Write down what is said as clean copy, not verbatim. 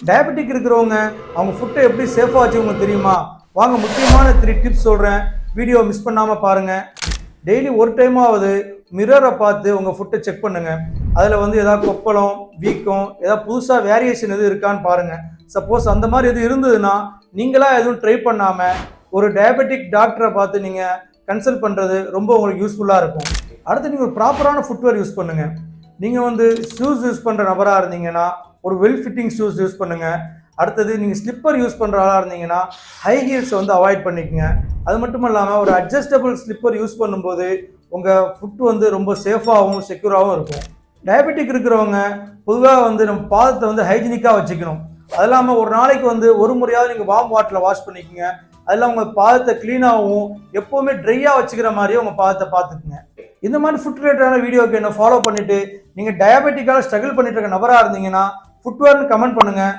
Diabetic இருக்கிறவங்க அவங்க ஃபுட்டை எப்படி சேஃபாக வச்சுக்கோங்க தெரியுமா? வாங்க முக்கியமான 3 டிப்ஸ் சொல்கிறேன். வீடியோ மிஸ் பண்ணாமல் பாருங்கள். டெய்லி ஒரு டைமாவது மிரரை பார்த்து உங்கள் ஃபுட்டை செக் பண்ணுங்கள். அதில் வந்து எதாவது கொப்பளம், வீக்கம், ஏதாவது புதுசாக வேரியேஷன் எதுவும் இருக்கான்னு பாருங்கள். சப்போஸ் அந்த மாதிரி எதுவும் இருந்ததுன்னா நீங்களாக எதுவும் ட்ரை பண்ணாமல் ஒரு டயபெட்டிக் டாக்டரை பார்த்து நீங்கள் கன்சல்ட் பண்ணுறது ரொம்ப உங்களுக்கு யூஸ்ஃபுல்லாக இருக்கும். அடுத்து நீங்கள் ஒரு ப்ராப்பரான ஃபுட்வேர் யூஸ் பண்ணுங்கள். நீங்கள் வந்து ஷூஸ் யூஸ் பண்ணுற நபராக இருந்தீங்கன்னா ஒரு வெல் ஃபிட்டிங் ஷூஸ் யூஸ் பண்ணுங்கள். அடுத்தது நீங்கள் ஸ்லிப்பர் யூஸ் பண்ணுற ஆளாக இருந்தீங்கன்னா ஹை ஹீல்ஸை வந்து அவாய்ட் பண்ணிக்கோங்க. அது மட்டும் இல்லாமல் ஒரு அட்ஜஸ்டபிள் ஸ்லிப்பர் யூஸ் பண்ணும்போது உங்கள் ஃபுட் வந்து ரொம்ப சேஃபாகவும் செக்யூராகவும் இருக்கும். டயபெட்டிக் இருக்கிறவங்க பொதுவாக வந்து நம்ம பாதத்தை வந்து ஹைஜீனிக்காக வச்சுக்கணும். அது இல்லாமல் ஒரு நாளைக்கு வந்து ஒரு முறையாவது நீங்கள் வார்ம் வாட்டரில் வாஷ் பண்ணிக்கோங்க. அதெல்லாம் உங்கள் பாதத்தை க்ளீனாகவும் எப்போவுமே ட்ரையாக வச்சுக்கிற மாதிரியே உங்கள் பாதத்தை பார்த்துக்குங்க. இந்த மாதிரி ஃபுட் ரிலேட்டடான வீடியோக்கு என்ன ஃபாலோ பண்ணிவிட்டு நீங்கள் டயபெட்டிக்காக ஸ்ட்ரகிள் பண்ணிட்டு இருக்க நபராக இருந்தீங்கன்னா ஃபுட்வேர்னு கமெண்ட் பண்ணுங்கள்.